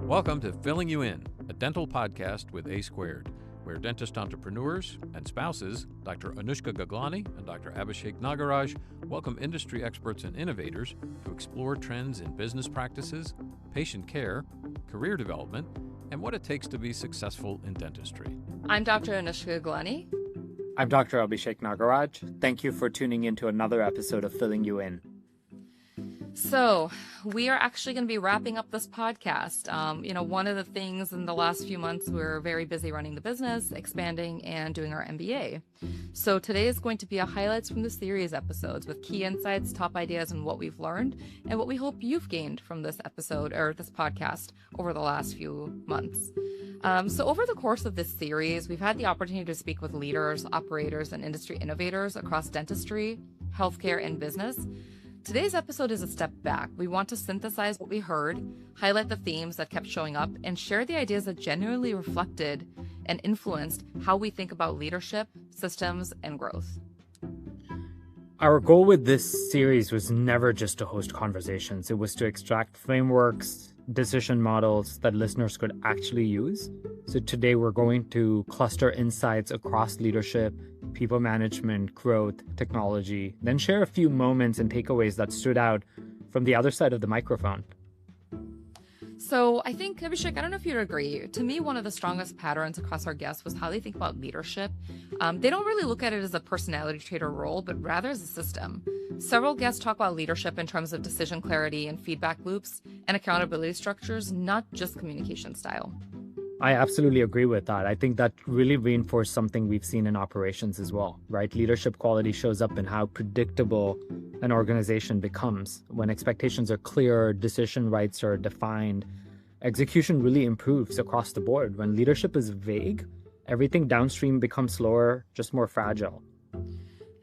Welcome to Filling You In, a dental podcast with A Squared, where dentist entrepreneurs and spouses, Dr. Anushka Gaglani and Dr. Abhishek Nagaraj, welcome industry experts and innovators to explore trends in business practices, patient care, career development, and what it takes to be successful in dentistry. I'm Dr. Anushka Gaglani. I'm Dr. Abhishek Nagaraj. Thank you for tuning in to another episode of Filling You In. So we are actually going to be wrapping up this podcast. One of the things in the last few months, we're very busy running the business, expanding, and doing our MBA. So today is going to be a highlights from the series episodes with key insights, top ideas, and what we've learned, and what we hope you've gained from this episode or this podcast over the last few months. So over the course of this series, we've had the opportunity to speak with leaders, operators, and industry innovators across dentistry, healthcare, and business. Today's episode is a step back. We want to synthesize what we heard, highlight the themes that kept showing up, and share the ideas that genuinely reflected and influenced how we think about leadership, systems, and growth. Our goal with this series was never just to host conversations. It was to extract frameworks, decision models that listeners could actually use. So today we're going to cluster insights across leadership, people management, growth, technology, then share a few moments and takeaways that stood out from the other side of the microphone. So I think, Abhishek, I don't know if you'd agree. To me, one of the strongest patterns across our guests was how they think about leadership. They don't really look at it as a personality trait or role, but rather as a system. Several guests talk about leadership in terms of decision clarity and feedback loops and accountability structures, not just communication style. I absolutely agree with that. I think that really reinforced something we've seen in operations as well, right? Leadership quality shows up in how predictable an organization becomes. When expectations are clear, decision rights are defined, execution really improves across the board. When leadership is vague, everything downstream becomes slower, just more fragile.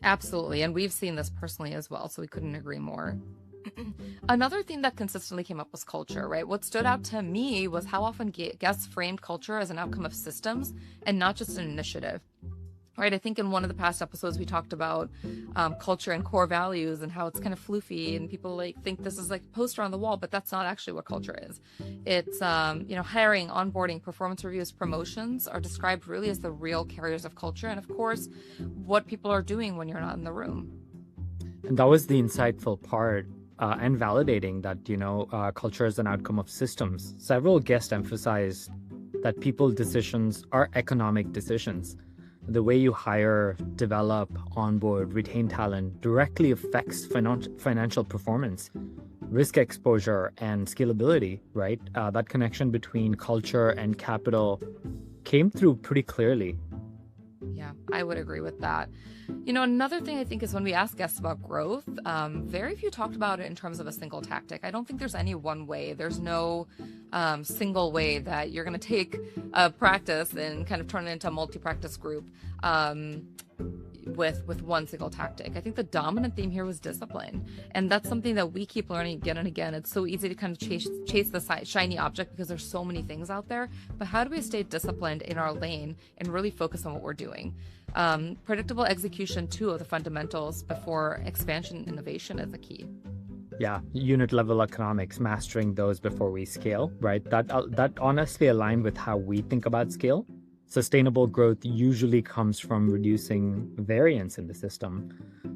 Absolutely. And we've seen this personally as well, so we couldn't agree more. Another thing that consistently came up was culture, right? What stood out to me was how often guests framed culture as an outcome of systems and not just an initiative, right? I think in one of the past episodes, we talked about culture and core values and how it's kind of floofy and people think this is like a poster on the wall, but that's not actually what culture is. It's, hiring, onboarding, performance reviews, promotions are described really as the real carriers of culture. And of course, what people are doing when you're not in the room. And that was the insightful part. And validating that, culture is an outcome of systems. Several guests emphasized that people decisions are economic decisions. The way you hire, develop, onboard, retain talent directly affects financial performance, risk exposure, and scalability, right? That connection between culture and capital came through pretty clearly. Yeah, I would agree with that. Another thing I think is when we ask guests about growth, very few talked about it in terms of a single tactic. I don't think there's any one way. There's no single way that you're going to take a practice and kind of turn it into a multi-practice group with one single tactic. I think the dominant theme here was discipline. And that's something that we keep learning again and again. It's so easy to kind of chase the shiny object because there's so many things out there. But how do we stay disciplined in our lane and really focus on what we're doing? Predictable execution, too, of the fundamentals before expansion and innovation is the key. Yeah, unit level economics, mastering those before we scale, right? That honestly aligned with how we think about scale. Sustainable growth usually comes from reducing variance in the system.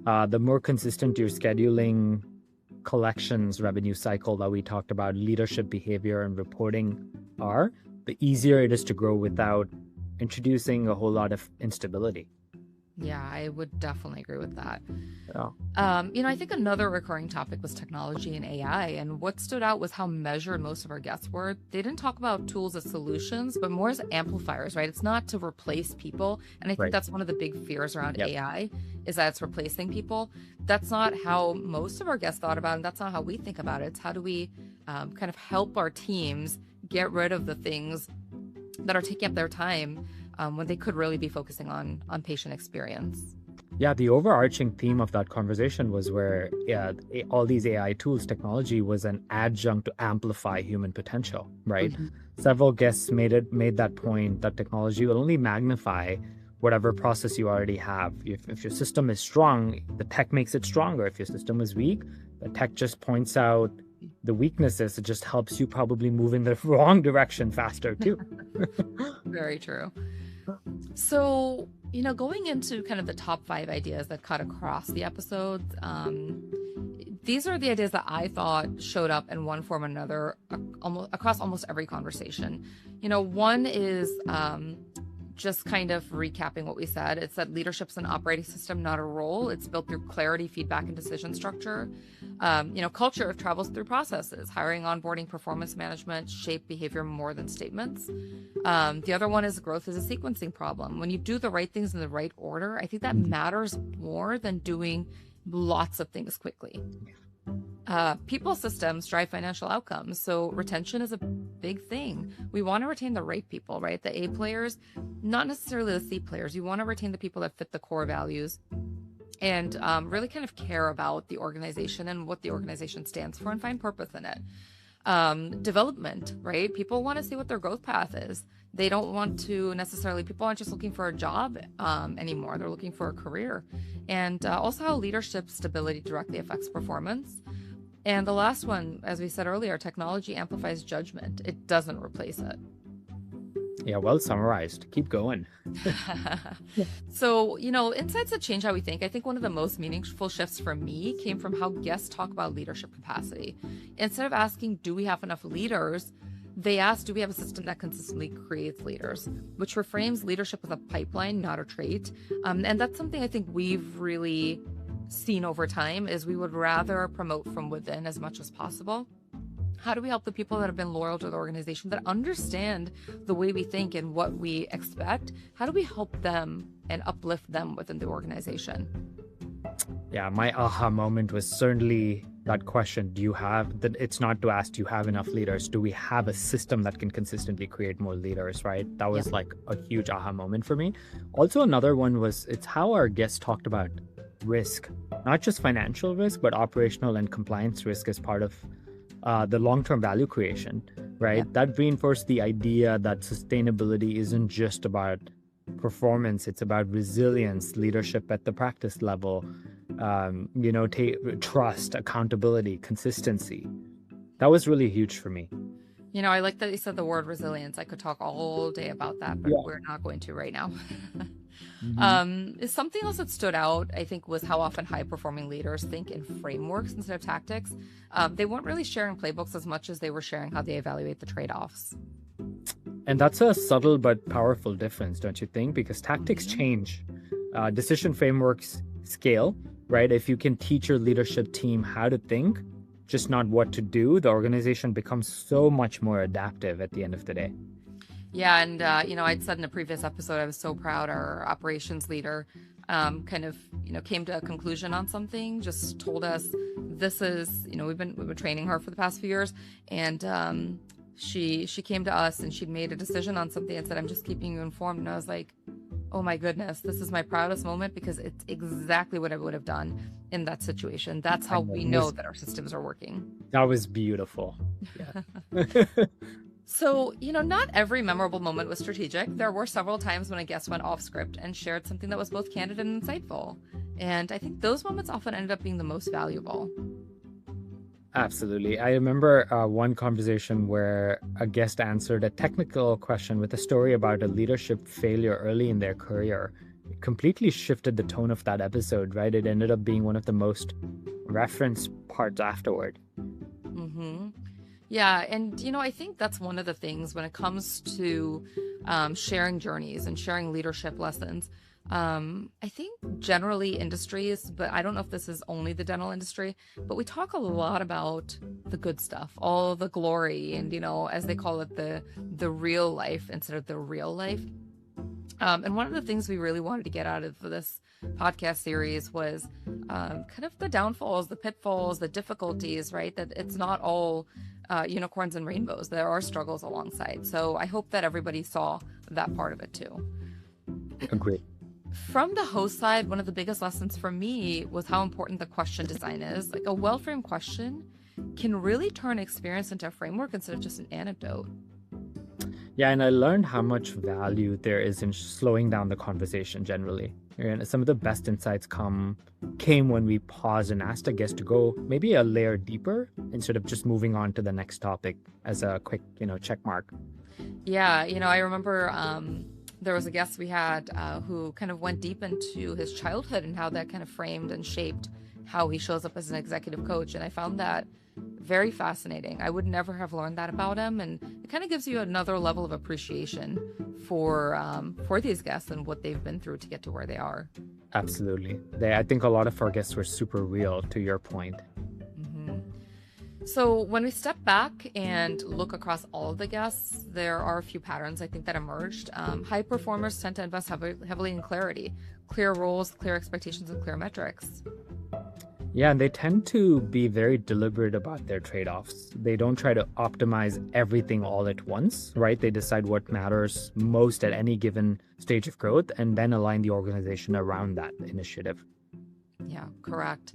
The more consistent your scheduling, collections, revenue cycle that we talked about, leadership behavior and reporting are, the easier it is to grow without introducing a whole lot of instability. Yeah, I would definitely agree with that. Yeah. I think another recurring topic was technology and AI. And what stood out was how measured most of our guests were. They didn't talk about tools as solutions, but more as amplifiers, right? It's not to replace people. And I think that's one of the big fears around AI is that it's replacing people. That's not how most of our guests thought about it. And that's not how we think about it. It's how do we kind of help our teams get rid of the things that are taking up their time when they could really be focusing on patient experience. Yeah, the overarching theme of that conversation was where all these AI tools, technology was an adjunct to amplify human potential, right? Mm-hmm. Several guests made that point that technology will only magnify whatever process you already have. If your system is strong, the tech makes it stronger. If your system is weak, the tech just points out The weakness is it just helps you probably move in the wrong direction faster too. Very true. So, going into kind of the top 5 ideas that cut across the episodes, these are the ideas that I thought showed up in one form or another across almost every conversation. One is just kind of recapping what we said. It's that leadership's an operating system, not a role. It's built through clarity, feedback, and decision structure. Culture travels through processes. Hiring, onboarding, performance management shape behavior more than statements. The other one is growth is a sequencing problem. When you do the right things in the right order, I think that matters more than doing lots of things quickly. People systems drive financial outcomes, so retention is a big thing. We want to retain the right people, right? The A players, not necessarily the C players. You want to retain the people that fit the core values and really kind of care about the organization and what the organization stands for and find purpose in it. Development, right? People want to see what their growth path is. They don't want to necessarily, people aren't just looking for a job anymore. They're looking for a career. And also how leadership stability directly affects performance. And the last one, as we said earlier, technology amplifies judgment. It doesn't replace it. Yeah, well summarized. Keep going. So, insights that change how we think. I think one of the most meaningful shifts for me came from how guests talk about leadership capacity. Instead of asking, do we have enough leaders? They ask, do we have a system that consistently creates leaders, which reframes leadership as a pipeline, not a trait. And that's something I think we've really seen over time is we would rather promote from within as much as possible. How do we help the people that have been loyal to the organization, that understand the way we think and what we expect? How do we help them and uplift them within the organization? Yeah, my aha moment was certainly that question. It's not to ask, do you have enough leaders? Do we have a system that can consistently create more leaders, right? That was like a huge aha moment for me. Also, another one was, it's how our guests talked about risk, not just financial risk, but operational and compliance risk as part of the long-term value creation, right? Yeah. That reinforced the idea that sustainability isn't just about performance, it's about resilience, leadership at the practice level, trust, accountability, consistency. That was really huge for me. I like that you said the word resilience. I could talk all day about that, but we're not going to right now. Something else that stood out, I think, was how often high-performing leaders think in frameworks instead of tactics. They weren't really sharing playbooks as much as they were sharing how they evaluate the trade-offs. And that's a subtle but powerful difference, don't you think? Because tactics change. Decision frameworks scale, right? If you can teach your leadership team how to think, just not what to do, the organization becomes so much more adaptive at the end of the day. Yeah, and I'd said in a previous episode, I was so proud our operations leader came to a conclusion on something, just told us this is, we've been training her for the past few years, and she came to us and she'd made a decision on something and said, I'm just keeping you informed. And I was like, oh my goodness, this is my proudest moment because it's exactly what I would have done in that situation. That's how we know that our systems are working. That was beautiful. Yeah. So, not every memorable moment was strategic. There were several times when a guest went off script and shared something that was both candid and insightful. And I think those moments often ended up being the most valuable. Absolutely. I remember one conversation where a guest answered a technical question with a story about a leadership failure early in their career. It completely shifted the tone of that episode, right? It ended up being one of the most referenced parts afterward. Mm-hmm. Yeah, and I think that's one of the things when it comes to sharing journeys and sharing leadership lessons. I think generally industries, but I don't know if this is only the dental industry, but we talk a lot about the good stuff, all the glory, and as they call it, the real life instead of the real life. And one of the things we really wanted to get out of this podcast series was kind of the downfalls, the pitfalls, the difficulties, right? That it's not all unicorns and rainbows. There are struggles alongside. So I hope that everybody saw that part of it too. Agreed. From the host side, one of the biggest lessons for me was how important the question design is. Like a well-framed question can really turn experience into a framework instead of just an anecdote. Yeah, and I learned how much value there is in slowing down the conversation generally. And some of the best insights came when we paused and asked a guest to go maybe a layer deeper instead of just moving on to the next topic as a quick, check mark. Yeah, I remember there was a guest we had who kind of went deep into his childhood and how that kind of framed and shaped how he shows up as an executive coach. And I found that very fascinating. I would never have learned that about him. And it kind of gives you another level of appreciation for these guests and what they've been through to get to where they are. Absolutely. I think a lot of our guests were super real, to your point. So when we step back and look across all of the guests, there are a few patterns I think that emerged. High performers tend to invest heavily in clarity, clear roles, clear expectations, and clear metrics. Yeah, and they tend to be very deliberate about their trade-offs. They don't try to optimize everything all at once, right? They decide what matters most at any given stage of growth and then align the organization around that initiative. Yeah, correct.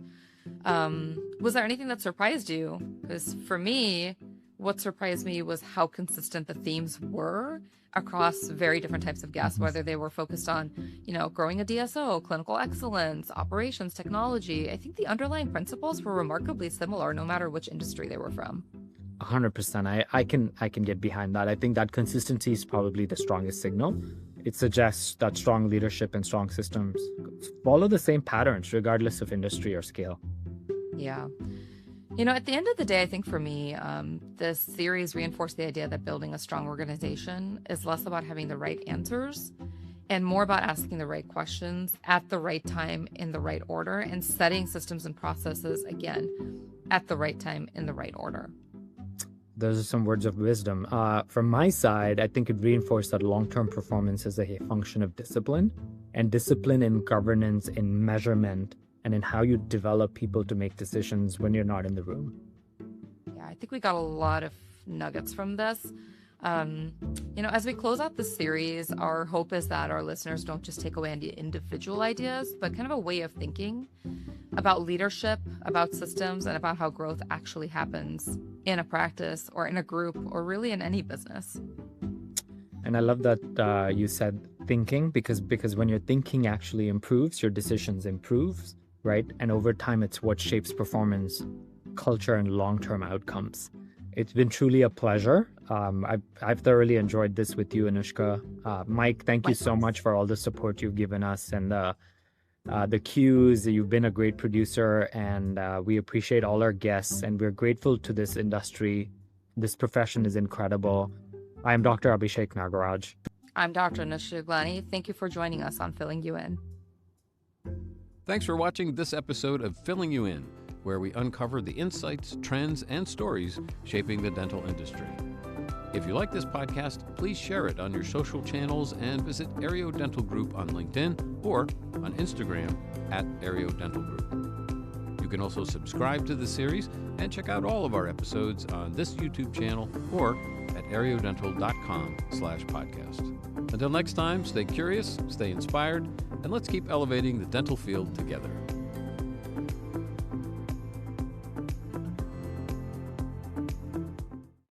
Was there anything that surprised you? Because for me, what surprised me was how consistent the themes were across very different types of guests, whether they were focused on, growing a DSO, clinical excellence, operations, technology. I think the underlying principles were remarkably similar, no matter which industry they were from. 100%. I can get behind that. I think that consistency is probably the strongest signal. It suggests that strong leadership and strong systems follow the same patterns, regardless of industry or scale. Yeah. At the end of the day, I think for me, this series reinforced the idea that building a strong organization is less about having the right answers and more about asking the right questions at the right time in the right order and setting systems and processes, again, at the right time in the right order. Those are some words of wisdom. From my side, I think it reinforced that long-term performance is a function of discipline, and discipline in governance, in measurement, and in how you develop people to make decisions when you're not in the room. Yeah, I think we got a lot of nuggets from this. As we close out the series, our hope is that our listeners don't just take away any individual ideas, but kind of a way of thinking about leadership, about systems, and about how growth actually happens in a practice or in a group or really in any business. And I love that you said thinking, because when your thinking actually improves, your decisions improves, right? And over time, it's what shapes performance, culture, and long-term outcomes. It's been truly a pleasure. I've thoroughly enjoyed this with you, Anushka. Mike, thank you so much for all the support you've given us and the cues. You've been a great producer, and we appreciate all our guests, and we're grateful to this industry. This profession is incredible. I'm Dr. Abhishek Nagaraj. I'm Dr. Anushka Gaglani. Thank you for joining us on Filling You In. Thanks for watching this episode of Filling You In, where we uncover the insights, trends, and stories shaping the dental industry. If you like this podcast, please share it on your social channels and visit Areo Dental Group on LinkedIn or on Instagram at Areo Dental Group. You can also subscribe to the series and check out all of our episodes on this YouTube channel or at areodental.com/podcast. Until next time, stay curious, stay inspired, and let's keep elevating the dental field together.